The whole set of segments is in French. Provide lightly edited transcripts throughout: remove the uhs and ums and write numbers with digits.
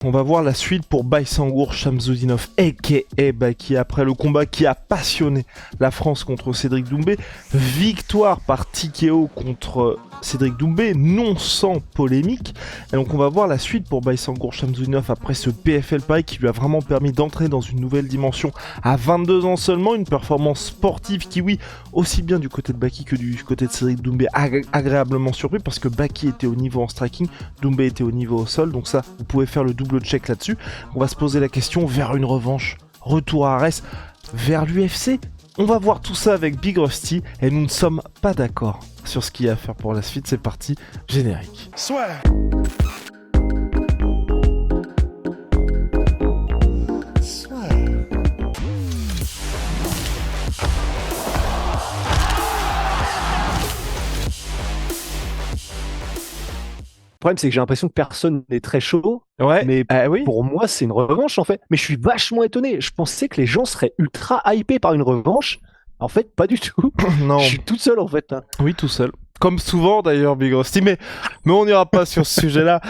On va voir la suite pour Baysangour Shamsudinov, a.k.a. Baki, après le combat qui a passionné la France contre Cédric Doumbé. Victoire par TKO contre Cédric Doumbé, non sans polémique. Et donc on va voir la suite pour Baysangour Shamsudinov après ce PFL Paris qui lui a vraiment permis d'entrer dans une nouvelle dimension à 22 ans seulement. Une performance sportive qui, oui, aussi bien du côté de Baki que du côté de Cédric Doumbé, agréablement surpris parce que Baki était au niveau en striking, Doumbé était au niveau au sol. Donc ça, vous pouvez faire le double check là-dessus. On va se poser la question vers une revanche, retour à Arès, vers l'UFC. On va voir tout ça avec Big Rusty et nous ne sommes pas d'accord sur ce qu'il y a à faire pour la suite. C'est parti, générique. Soit. Le problème, c'est que j'ai l'impression que personne n'est très chaud. Ouais, mais oui. pour moi, c'est une revanche en fait. Mais je suis vachement étonné. Je pensais que les gens seraient ultra hypés par une revanche. En fait, pas du tout. Non. Je suis toute seule en fait. Oui, tout seul. Comme souvent d'ailleurs, Big Rusty. Mais on n'ira pas sur ce sujet-là.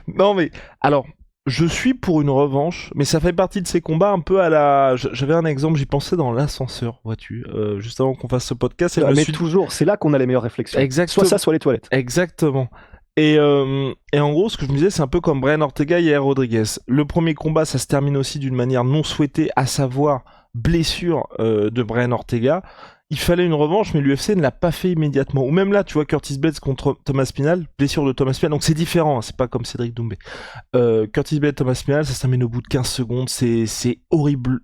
Non, mais alors. Je suis pour une revanche, mais ça fait partie de ces combats un peu à la... J'avais un exemple, j'y pensais dans l'ascenseur, vois-tu, juste avant qu'on fasse ce podcast. Mais toujours, c'est là qu'on a les meilleures réflexions. Exactement. Soit ça, soit les toilettes. Exactement. Et en gros, ce que je me disais, c'est un peu comme Brian Ortega et Yair Rodriguez. Le premier combat, ça se termine aussi d'une manière non souhaitée, à savoir blessure de Brian Ortega. Il fallait une revanche, mais l'UFC ne l'a pas fait immédiatement. Ou même là, tu vois, Curtis Blades contre Thomas Spinal, blessure de Thomas Spinal, donc c'est différent, hein, c'est pas comme Cédric Doumbé. Curtis Blades, Thomas Spinal, ça s'amène au bout de 15 secondes, c'est horrible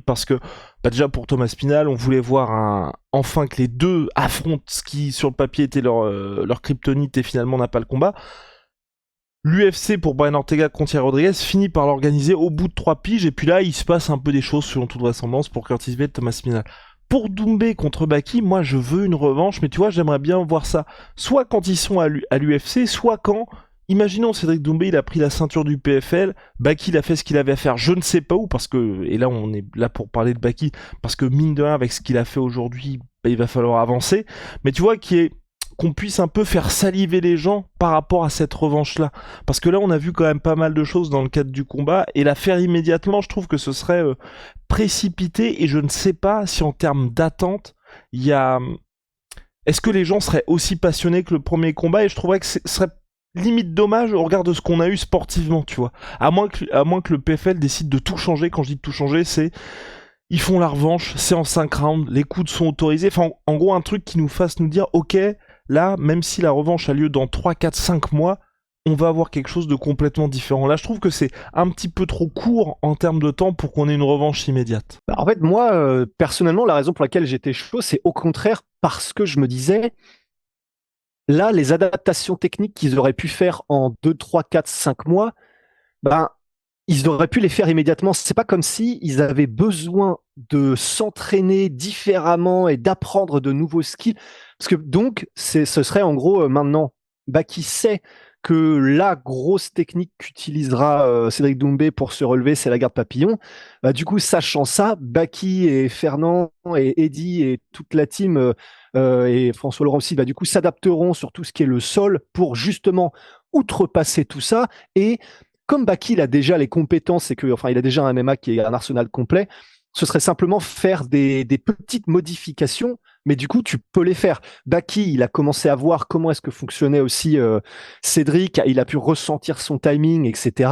parce que, déjà pour Thomas Spinal, on voulait voir enfin que les deux affrontent ce qui, sur le papier, était leur kryptonite et finalement n'a pas le combat. L'UFC pour Brian Ortega contre Yair Rodriguez finit par l'organiser au bout de 3 piges, et puis là, il se passe un peu des choses selon toute vraisemblance pour Curtis Blades, Thomas Spinal. Pour Doumbé contre Baki, moi je veux une revanche, mais tu vois, j'aimerais bien voir ça. Soit quand ils sont à l'UFC, soit quand, imaginons Cédric Doumbé, il a pris la ceinture du PFL, Baki il a fait ce qu'il avait à faire, je ne sais pas où, parce que, et là on est là pour parler de Baki, parce que mine de rien, avec ce qu'il a fait aujourd'hui, il va falloir avancer, mais tu vois, qu'on puisse un peu faire saliver les gens par rapport à cette revanche-là. Parce que là, on a vu quand même pas mal de choses dans le cadre du combat, et la faire immédiatement, je trouve que ce serait précipité, et je ne sais pas si en termes d'attente, il y a... Est-ce que les gens seraient aussi passionnés que le premier combat? Et je trouverais que ce serait limite dommage au regard de ce qu'on a eu sportivement, tu vois. À moins que le PFL décide de tout changer. Quand je dis de tout changer, c'est... Ils font la revanche, c'est en 5 rounds, les coudes sont autorisés. Enfin, en gros, un truc qui nous fasse nous dire, ok... Là, même si la revanche a lieu dans 3, 4, 5 mois, on va avoir quelque chose de complètement différent. Là, je trouve que c'est un petit peu trop court en termes de temps pour qu'on ait une revanche immédiate. En fait, moi, personnellement, la raison pour laquelle j'étais chaud, c'est au contraire parce que je me disais, là, les adaptations techniques qu'ils auraient pu faire en 2, 3, 4, 5 mois, ils auraient pu les faire immédiatement. C'est pas comme si ils avaient besoin de s'entraîner différemment et d'apprendre de nouveaux skills. Parce que donc, ce serait en gros maintenant, Baki sait que la grosse technique qu'utilisera Cédric Doumbé pour se relever, c'est la garde papillon. Du coup, sachant ça, Baki et Fernand et Eddy et toute la team et François Laurent aussi, du coup, s'adapteront sur tout ce qui est le sol pour justement outrepasser tout ça. Et comme Baki, il a déjà les compétences et il a déjà un MMA qui est un arsenal complet, ce serait simplement faire des petites modifications, mais du coup, tu peux les faire. Baki, il a commencé à voir comment est-ce que fonctionnait aussi Cédric, il a pu ressentir son timing, etc.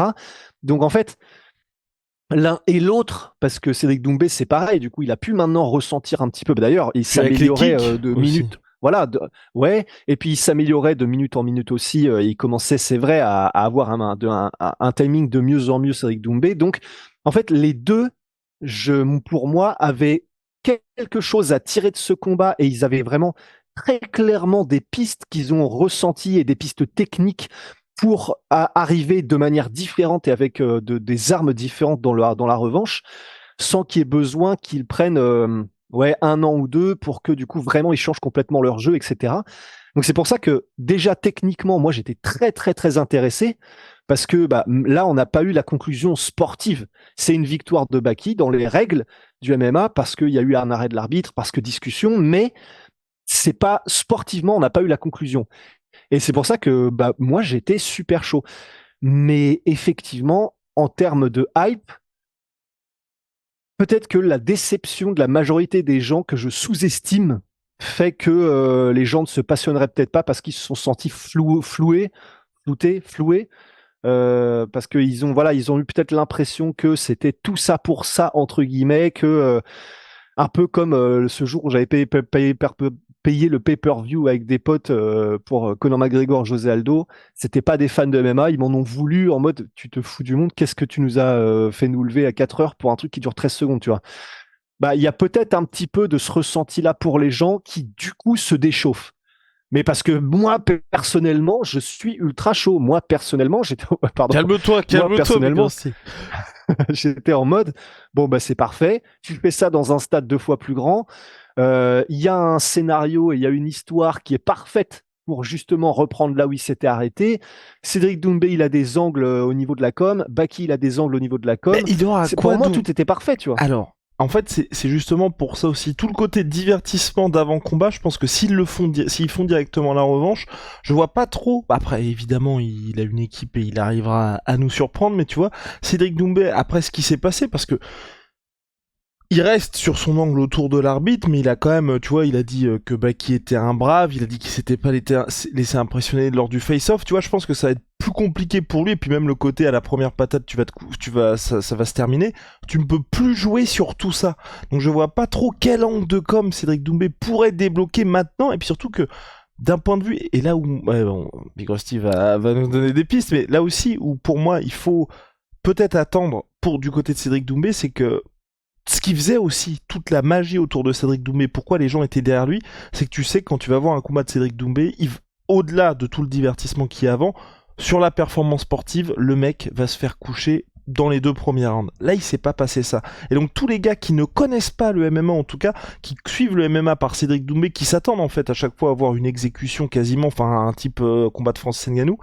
Donc en fait, l'un et l'autre, parce que Cédric Doumbé, c'est pareil, du coup, il a pu maintenant ressentir un petit peu. D'ailleurs, il s'améliorait de minutes. Voilà, ouais, et puis il s'améliorait de minute en minute aussi. Il commençait, c'est vrai, à avoir un timing de mieux en mieux, Cédric Doumbé. Donc, en fait, les deux, pour moi, avaient quelque chose à tirer de ce combat et ils avaient vraiment très clairement des pistes qu'ils ont ressenties et des pistes techniques pour arriver de manière différente et avec des armes différentes dans la revanche, sans qu'il y ait besoin qu'ils prennent 1 an ou 2 pour que du coup vraiment ils changent complètement leur jeu, etc. Donc c'est pour ça que déjà techniquement, moi j'étais très très très intéressé parce que là on n'a pas eu la conclusion sportive. C'est une victoire de Baki dans les règles du MMA parce qu'il y a eu un arrêt de l'arbitre, parce que discussion, mais c'est pas sportivement, on n'a pas eu la conclusion. Et c'est pour ça que moi j'étais super chaud. Mais effectivement, en termes de hype, peut-être que la déception de la majorité des gens que je sous-estime fait que les gens ne se passionneraient peut-être pas parce qu'ils se sont sentis floués, parce qu'ils ont, voilà, ils ont eu peut-être l'impression que c'était tout ça pour ça, entre guillemets, que un peu comme ce jour où j'avais payé le pay-per-view avec des potes pour Conor McGregor, José Aldo. C'était pas des fans de MMA, ils m'en ont voulu en mode tu te fous du monde, qu'est-ce que tu nous as fait nous lever à 4 heures pour un truc qui dure 13 secondes, tu vois. Bah, il y a peut-être un petit peu de ce ressenti-là pour les gens qui, du coup, se déchauffent. Mais parce que moi, personnellement, je suis ultra chaud. Moi, personnellement, pardon. Calme-toi, Moi, calme-toi, Big personnellement, Rusty. j'étais en mode, bon, bah, c'est parfait. Tu fais ça dans un stade 2 fois plus grand. Il y a un scénario et il y a une histoire qui est parfaite pour justement reprendre là où il s'était arrêté. Cédric Doumbé, il a des angles au niveau de la com. Baki, il a des angles au niveau de la Mais com. il aura Pour quoi moi, donc? tout était parfait, tu vois. Alors, en fait, c'est justement pour ça aussi. Tout le côté divertissement d'avant-combat, je pense que s'ils font directement la revanche, je vois pas trop. Après, évidemment, il a une équipe et il arrivera à nous surprendre, mais tu vois, Cédric Doumbé, après ce qui s'est passé, parce que il reste sur son angle autour de l'arbitre, mais il a quand même, tu vois, il a dit que Baki était un brave, il a dit qu'il s'était pas laissé impressionner lors du face-off. Tu vois, je pense que ça va être plus compliqué pour lui, et puis même le côté à la première patate, ça va se terminer. Tu ne peux plus jouer sur tout ça. Donc je vois pas trop quel angle de com Cédric Doumbé pourrait débloquer maintenant, et puis surtout que d'un point de vue, et là où, ouais, bon, Big Rusty va nous donner des pistes, mais là aussi où pour moi il faut peut-être attendre pour du côté de Cédric Doumbé, c'est que ce qui faisait aussi toute la magie autour de Cédric Doumbé, pourquoi les gens étaient derrière lui, c'est que tu sais que quand tu vas voir un combat de Cédric Doumbé, au-delà de tout le divertissement qu'il y a avant, sur la performance sportive, le mec va se faire coucher dans les 2 premiers rounds. Là, il s'est pas passé ça. Et donc tous les gars qui ne connaissent pas le MMA, en tout cas, qui suivent le MMA par Cédric Doumbé, qui s'attendent en fait à chaque fois à avoir une exécution quasiment, enfin un type combat de Francis Ngannou,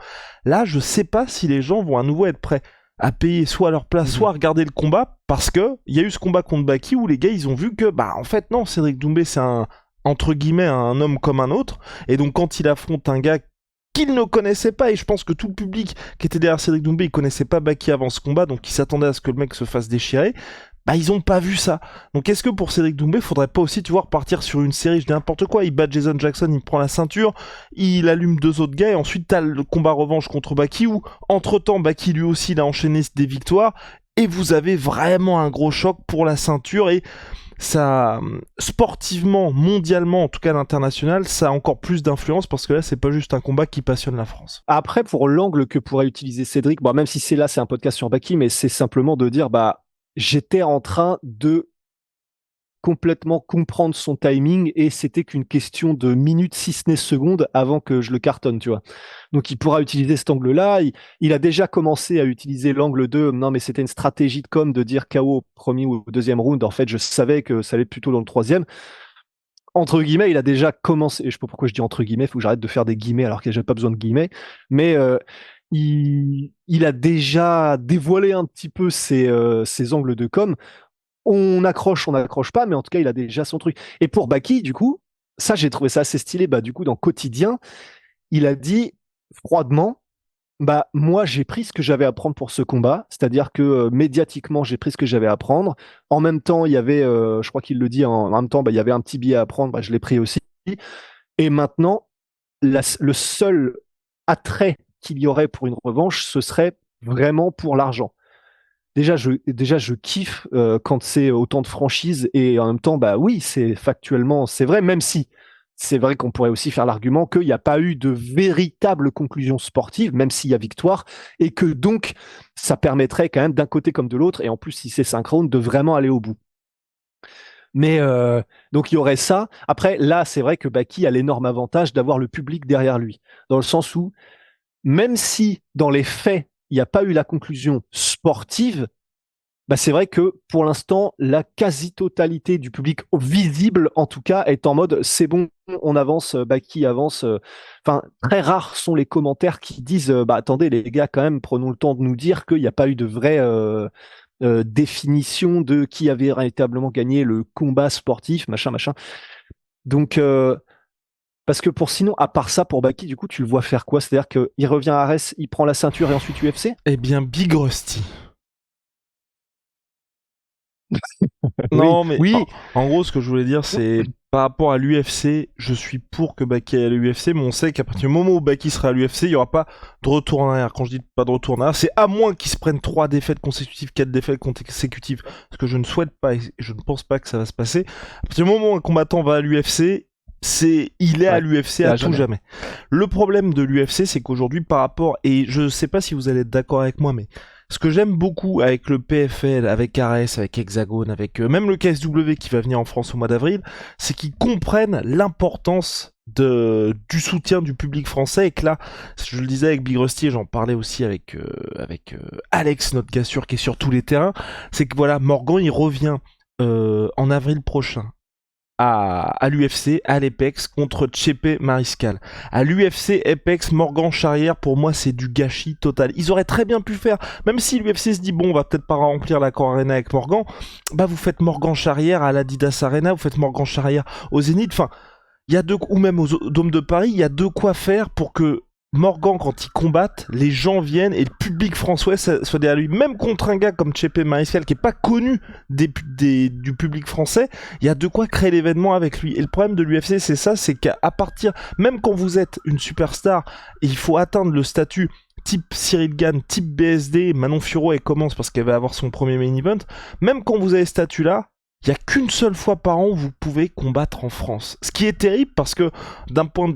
là, je sais pas si les gens vont à nouveau être prêts à payer soit leur place, soit à regarder le combat, parce que il y a eu ce combat contre Baki où les gars ils ont vu que bah en fait non, Cédric Doumbé c'est un entre guillemets un homme comme un autre, et donc quand il affronte un gars qu'il ne connaissait pas, et je pense que tout le public qui était derrière Cédric Doumbé il connaissait pas Baki avant ce combat, donc il s'attendait à ce que le mec se fasse déchirer. Bah ils ont pas vu ça. Donc est-ce que pour Cédric Doumbé, faudrait pas aussi, tu vois, repartir sur une série, je dis n'importe quoi, il bat Jason Jackson, il prend la ceinture, il allume 2 autres gars, et ensuite t'as le combat revanche contre Baki, où entre-temps Baki lui aussi il a enchaîné des victoires, et vous avez vraiment un gros choc pour la ceinture, et ça, sportivement, mondialement, en tout cas à l'international, ça a encore plus d'influence, parce que là c'est pas juste un combat qui passionne la France. Après, pour l'angle que pourrait utiliser Cédric, bon, même si c'est un podcast sur Baki, mais c'est simplement de dire, bah, j'étais en train de complètement comprendre son timing et c'était qu'une question de minutes, si ce n'est secondes, avant que je le cartonne, tu vois. Donc il pourra utiliser cet angle-là. Il a déjà commencé à utiliser l'angle de non, mais c'était une stratégie de com de dire KO au premier ou au deuxième round. En fait, je savais que ça allait plutôt dans le troisième. Entre guillemets, il a déjà commencé. Je sais pas pourquoi je dis entre guillemets, il faut que j'arrête de faire des guillemets alors que j'ai pas besoin de guillemets. Mais il a déjà dévoilé un petit peu ses angles de com. On n'accroche pas, mais en tout cas, il a déjà son truc. Et pour Baki, du coup, ça, j'ai trouvé ça assez stylé. Bah, du coup, dans Quotidien, il a dit froidement, bah, moi, j'ai pris ce que j'avais à prendre pour ce combat, c'est-à-dire que médiatiquement, j'ai pris ce que j'avais à prendre. En même temps, il y avait, je crois qu'il le dit, en même temps, bah, il y avait un petit billet à prendre, bah, je l'ai pris aussi. Et maintenant, le seul attrait qu'il y aurait pour une revanche, ce serait vraiment pour l'argent. Déjà, je kiffe quand c'est autant de franchises et en même temps, bah oui, c'est factuellement, c'est vrai, même si c'est vrai qu'on pourrait aussi faire l'argument qu'il n'y a pas eu de véritable conclusion sportive, même s'il y a victoire, et que donc ça permettrait quand même d'un côté comme de l'autre, et en plus si c'est synchrone, de vraiment aller au bout. Mais donc il y aurait ça. Après, là, c'est vrai que Baki a l'énorme avantage d'avoir le public derrière lui, dans le sens où même si dans les faits, il n'y a pas eu la conclusion sportive, bah c'est vrai que pour l'instant, la quasi-totalité du public visible, en tout cas, est en mode c'est bon, on avance, Baki avance. Enfin, très rares sont les commentaires qui disent bah attendez les gars, quand même, prenons le temps de nous dire qu'il n'y a pas eu de vraie définition de qui avait véritablement gagné le combat sportif, machin, machin. Donc Parce que sinon, à part ça, pour Baki, du coup, tu le vois faire quoi? C'est-à-dire qu'il revient à Arès, il prend la ceinture et ensuite UFC? Eh bien, Big Rusty. Oui, Non, mais oui, en gros, ce que je voulais dire, c'est par rapport à l'UFC, je suis pour que Baki aille à l'UFC, mais on sait qu'à partir du moment où Baki sera à l'UFC, il n'y aura pas de retour en arrière. Quand je dis pas de retour en arrière, c'est à moins qu'il se prenne 3 défaites consécutives, 4 défaites consécutives, ce que je ne souhaite pas et je ne pense pas que ça va se passer. À partir du moment où un combattant va à l'UFC, il est à ouais, l'UFC c'est à à tout jamais. jamais. Le problème de l'UFC, c'est qu'aujourd'hui, par rapport, et je sais pas si vous allez être d'accord avec moi, mais ce que j'aime beaucoup avec le PFL, avec Ares, avec Hexagone, avec même le KSW qui va venir en France au mois d'avril, c'est qu'ils comprennent l'importance du soutien du public français et que là, je le disais avec Big Rusty et j'en parlais aussi avec Alex, notre gars sûr qui est sur tous les terrains, c'est que voilà, Morgan il revient en avril prochain à l'UFC, à l'Apex, contre Chepe Mariscal. À l'UFC, Apex, Morgan Charrière, pour moi, c'est du gâchis total. Ils auraient très bien pu faire, même si l'UFC se dit, bon, on va peut-être pas remplir l'accord Arena avec Morgan, bah vous faites Morgan Charrière à l'Adidas Arena, vous faites Morgan Charrière au Zénith, enfin, il y a ou même au Dôme de Paris, il y a de quoi faire pour que Morgan, quand il combatte, les gens viennent et le public français soit derrière lui. Même contre un gars comme Chepe Mariscal, qui est pas connu du public français, il y a de quoi créer l'événement avec lui. Et le problème de l'UFC, c'est ça, c'est qu'à partir, même quand vous êtes une superstar, il faut atteindre le statut type Cyril Gane, type BSD, Manon Fiorot, elle commence parce qu'elle va avoir son premier main event. Même quand vous avez ce statut-là, il n'y a qu'une seule fois par an où vous pouvez combattre en France. Ce qui est terrible parce que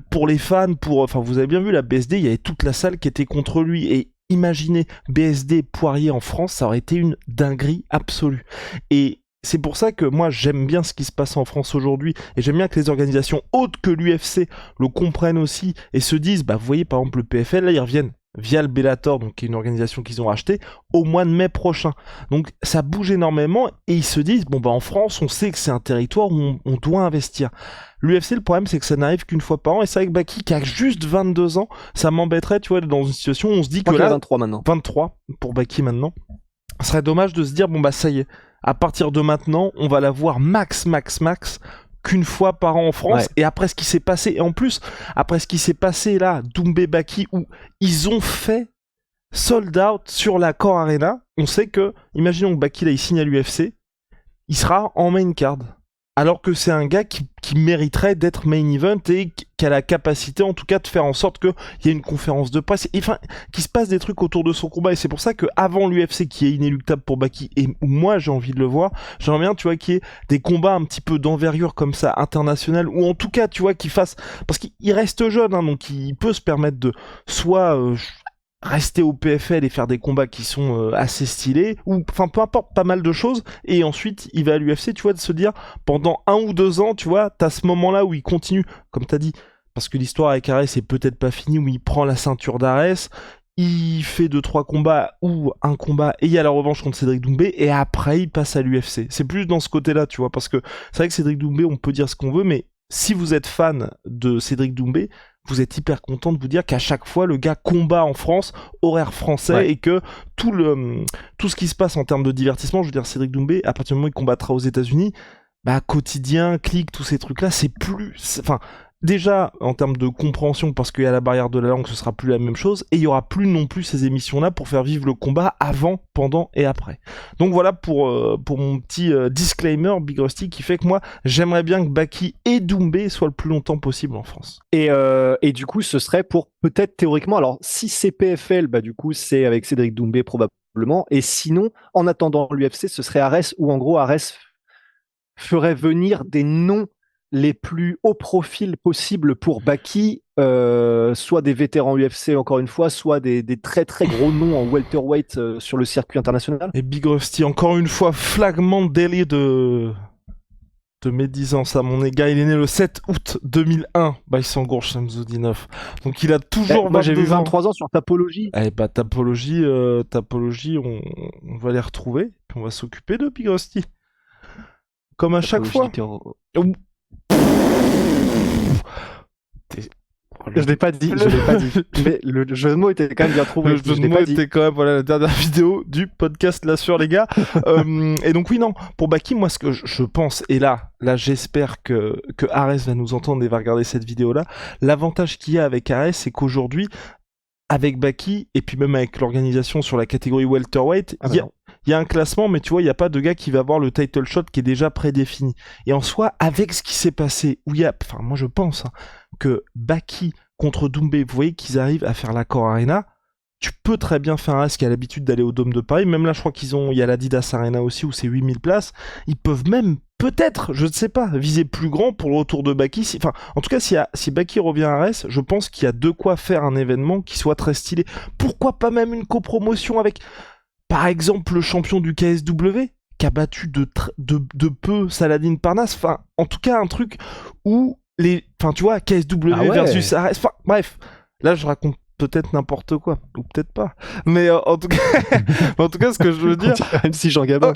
pour les fans, enfin vous avez bien vu la BSD, il y avait toute la salle qui était contre lui et imaginez BSD Poirier en France, ça aurait été une dinguerie absolue. Et c'est pour ça que moi j'aime bien ce qui se passe en France aujourd'hui et j'aime bien que les organisations autres que l'UFC le comprennent aussi et se disent, bah vous voyez par exemple le PFL, là ils reviennent via le Bellator, donc qui est une organisation qu'ils ont rachetée, au mois de mai prochain. Donc ça bouge énormément et ils se disent, bon bah en France, on sait que c'est un territoire où on doit investir. L'UFC, le problème, c'est que ça n'arrive qu'une fois par an, et c'est avec Baki qui a juste 22 ans, ça m'embêterait, tu vois, dans une situation où on se dit Je crois que qu'il y a là, 23 maintenant. 23 pour Baki maintenant, ce serait dommage de se dire, bon bah ça y est, à partir de maintenant, on va la voir max qu'une fois par an en France, Ouais. et après ce qui s'est passé, et en plus, après ce qui s'est passé là, Doumbé Baki, où ils ont fait sold out sur la Core Arena, on sait que, imaginons que Baki là, il signe à l'UFC, il sera en main card. Alors que c'est un gars qui mériterait d'être main event et qui a la capacité en tout cas de faire en sorte qu'il y ait une conférence de presse, et enfin, qu'il se passe des trucs autour de son combat. Et c'est pour ça que avant l'UFC qui est inéluctable pour Baki, et où moi j'ai envie de le voir, j'aimerais bien, tu vois, qu'il y ait des combats un petit peu d'envergure comme ça, international, ou en tout cas, tu vois, qu'il fasse, parce qu'il reste jeune, hein, donc il peut se permettre de soit rester au PFL et faire des combats qui sont assez stylés, ou enfin peu importe, pas mal de choses, et ensuite il va à l'UFC, tu vois, de se dire, pendant 1 ou 2 ans, tu vois, t'as ce moment-là où il continue, comme t'as dit, parce que l'histoire avec Ares est peut-être pas finie, où il prend la ceinture d'Ares, il fait 2-3 combats, ou un combat, et il y a la revanche contre Cédric Doumbé, et après il passe à l'UFC. C'est plus dans ce côté-là, tu vois, parce que c'est vrai que Cédric Doumbé, on peut dire ce qu'on veut, mais si vous êtes fan de Cédric Doumbé, vous êtes hyper content de vous dire qu'à chaque fois, le gars combat en France, horaire français, Ouais. et que tout ce qui se passe en termes de divertissement, je veux dire, Cédric Doumbé, à partir du moment où il combattra aux États-Unis, bah, quotidien, clic, tous ces trucs-là, enfin, déjà, en termes de compréhension, parce qu'il y a la barrière de la langue, ce sera plus la même chose, et il y aura plus non plus ces émissions-là pour faire vivre le combat avant, pendant et après. Donc voilà pour mon petit disclaimer, Big Rusty, qui fait que moi, j'aimerais bien que Baki et Doumbé soient le plus longtemps possible en France. Et du coup, ce serait pour peut-être théoriquement, alors si c'est PFL, bah du coup c'est avec Cédric Doumbé probablement, et sinon, en attendant l'UFC, ce serait Ares, où en gros Ares ferait venir des noms les plus hauts profils possibles pour Baki, soit des vétérans UFC encore une fois, soit des très très gros noms en welterweight sur le circuit international. Et Big Rusty, encore une fois, flagrant délit de médisance à mon égard. Il est né le 7 août 2001, Baïsangour Shamsudinov. Donc il a toujours Moi j'ai vu 22 ans. 23 ans sur Tapologie. Eh bah, Tapologie, on va les retrouver, puis on va s'occuper de Big Rusty. Comme à chaque fois. Tapologie, Ouh. T'es- Je l'ai pas dit, je l'ai pas dit. Mais le jeu de mots était quand même bien trouvé. Le jeu de mots était quand même la dernière vidéo du podcast là sur les gars. Et donc oui non, pour Baki, moi ce que je pense, et là j'espère que Ares va nous entendre et va regarder cette vidéo là. L'avantage qu'il y a avec Ares, c'est qu'aujourd'hui, avec Baki et puis même avec l'organisation sur la catégorie welterweight, il y a un classement, mais tu vois, il n'y a pas de gars qui va avoir le title shot qui est déjà prédéfini. Et en soi, avec ce qui s'est passé, enfin moi je pense que Baki contre Doumbé, vous voyez qu'ils arrivent à faire l'accord Arena, tu peux très bien faire un Ares qui a l'habitude d'aller au Dôme de Paris, même là je crois il y a l'Adidas Arena aussi où c'est 8000 places, ils peuvent même peut-être, je ne sais pas, viser plus grand pour le retour de Baki. Enfin, en tout cas, si Baki revient à Ares, je pense qu'il y a de quoi faire un événement qui soit très stylé. Pourquoi pas même une copromotion avec, par exemple, le champion du KSW qui a battu de peu Saladin Parnasse. Enfin, en tout cas, un truc où enfin, tu vois, KSW versus Ares. Enfin, bref, là, je raconte peut-être n'importe quoi, ou peut-être pas. Mais en tout cas, ce que je veux dire, même si Jean Gabin.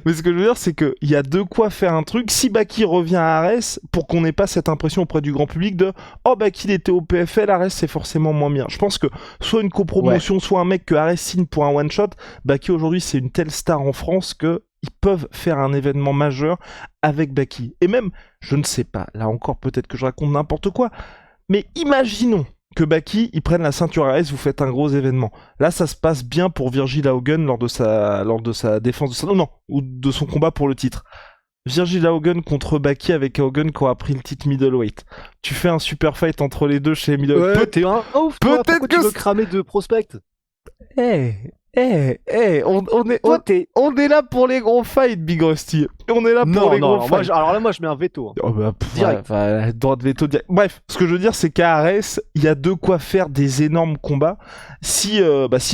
Mais ce que je veux dire, c'est qu'il y a de quoi faire un truc. Si Baki revient à Ares, pour qu'on n'ait pas cette impression auprès du grand public de oh Baki il était au PFL, Ares c'est forcément moins bien. Je pense que soit une copromotion, soit un mec que Ares signe pour un one shot. Baki aujourd'hui c'est une telle star en France que ils peuvent faire un événement majeur avec Baki. Et même, je ne sais pas, là encore peut-être que je raconte n'importe quoi, mais imaginons que Baki, il prenne la ceinture AS, vous faites un gros événement. Là, ça se passe bien pour Virgil Haugen lors de sa défense ou de son combat pour le titre. Virgil Haugen contre Baki avec Haugen qui a pris le titre middleweight. Tu fais un super fight entre les deux chez middleweight. Ouais, t'es un ouf, peut-être que tu veux cramer de prospect. On est là pour les gros fights, Big Rusty. On est là pour les gros fights. Moi, je mets un veto. Oh bah, direct. Droit de veto direct. Bref, ce que je veux dire, c'est qu'à Ares, il y a de quoi faire des énormes combats. Si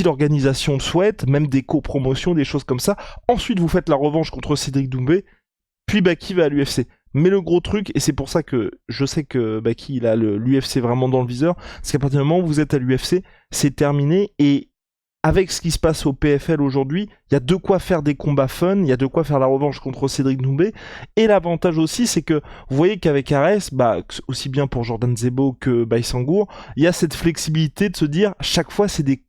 l'organisation le souhaite, même des copromotions, des choses comme ça. Ensuite, vous faites la revanche contre Cédric Doumbé. Puis Baki va à l'UFC. Mais le gros truc, et c'est pour ça que je sais que Baki, il a l'UFC vraiment dans le viseur, c'est qu'à partir du moment où vous êtes à l'UFC, c'est terminé. Et avec ce qui se passe au PFL aujourd'hui, il y a de quoi faire des combats fun, il y a de quoi faire la revanche contre Cédric Doumbé. Et l'avantage aussi, c'est que vous voyez qu'avec Ares, aussi bien pour Jordan Zebo que Baïsangour, il y a cette flexibilité de se dire, chaque fois, c'est des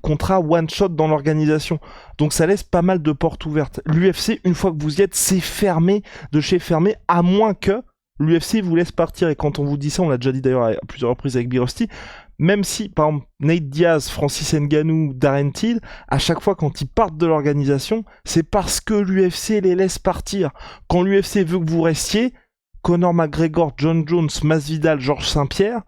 contrats one-shot dans l'organisation. Donc ça laisse pas mal de portes ouvertes. L'UFC, une fois que vous y êtes, c'est fermé, de chez fermé, à moins que l'UFC vous laisse partir. Et quand on vous dit ça, on l'a déjà dit d'ailleurs à plusieurs reprises avec Birosty, même si, par exemple, Nate Diaz, Francis Ngannou, Darren Till, à chaque fois quand ils partent de l'organisation, c'est parce que l'UFC les laisse partir. Quand l'UFC veut que vous restiez, Conor McGregor, John Jones, Masvidal, Georges Saint-Pierre,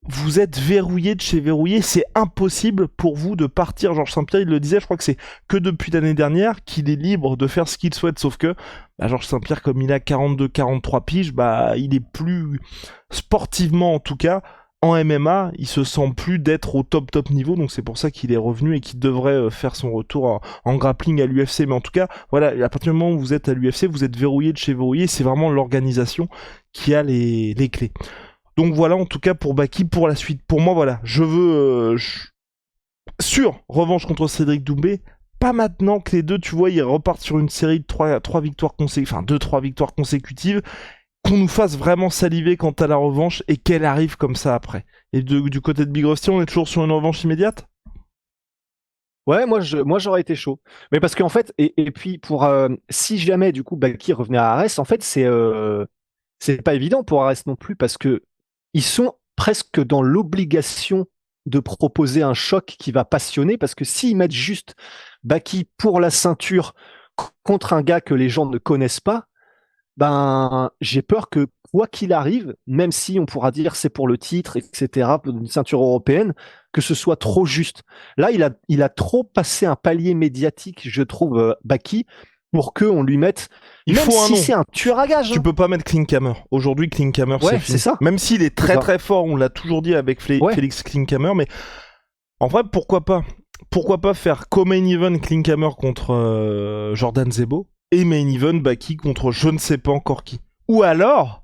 vous êtes verrouillé de chez verrouillé, c'est impossible pour vous de partir. Georges Saint-Pierre, il le disait, je crois que c'est que depuis l'année dernière qu'il est libre de faire ce qu'il souhaite, sauf que Georges Saint-Pierre, comme il a 42-43 piges, il est plus sportivement en tout cas, en MMA, il se sent plus d'être au top niveau, donc c'est pour ça qu'il est revenu et qu'il devrait faire son retour en grappling à l'UFC. Mais en tout cas, voilà, à partir du moment où vous êtes à l'UFC, vous êtes verrouillé de chez verrouillé, c'est vraiment l'organisation qui a les clés. Donc voilà, en tout cas pour Baki, pour la suite. Pour moi, voilà, je veux sur revanche contre Cédric Doumbé, pas maintenant que les deux, tu vois, ils repartent sur une série de 3 victoires consécutives, enfin 2-3 victoires consécutives, qu'on nous fasse vraiment saliver quant à la revanche et qu'elle arrive comme ça après. Et du côté de Big Rusty, on est toujours sur une revanche immédiate ? Ouais, moi j'aurais été chaud. Mais parce qu'en fait, et puis pour si jamais du coup Baki revenait à Ares, en fait c'est pas évident pour Ares non plus parce que ils sont presque dans l'obligation de proposer un choc qui va passionner parce que s'ils mettent juste Baki pour la ceinture contre un gars que les gens ne connaissent pas, j'ai peur que quoi qu'il arrive, même si on pourra dire c'est pour le titre, etc., pour une ceinture européenne, que ce soit trop juste. Là, il a trop passé un palier médiatique, je trouve, Baki, pour qu'on lui mette. Il même faut si un nom. C'est un tueur à gages. Tu peux pas mettre Klinkhammer. Aujourd'hui, Klinkhammer, c'est fini. Ça. Même s'il est très très fort, on l'a toujours dit avec Félix Klinkhammer, mais en vrai, pourquoi pas ? Pourquoi pas faire co-main event Klinkhammer contre Jordan Zebo et main event Baki contre je ne sais pas encore qui. Ou alors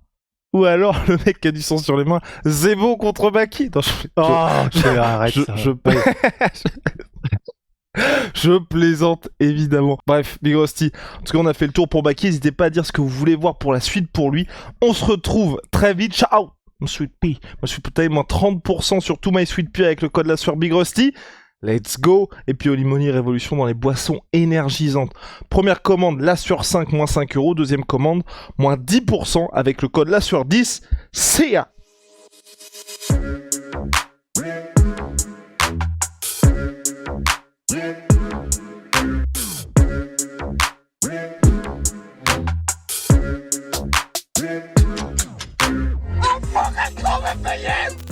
le mec qui a du sang sur les mains, Zebo contre Baki. Non, arrête ça. Je plaisante, évidemment. Bref, Big Rusty, en tout cas, on a fait le tour pour Baki. N'hésitez pas à dire ce que vous voulez voir pour la suite pour lui. On se retrouve très vite. Ciao! Sweet Pea. Moi, je suis peut-être moins 30% sur tout My Sweet Pea avec le code la sueur Big Rusty. Let's go. Et puis Olimoni révolution dans les boissons énergisantes. Première commande, la sueur 5, moins 5 euros. Deuxième commande, moins 10% avec le code la sueur 10. See ya. I'm fucking coming for you!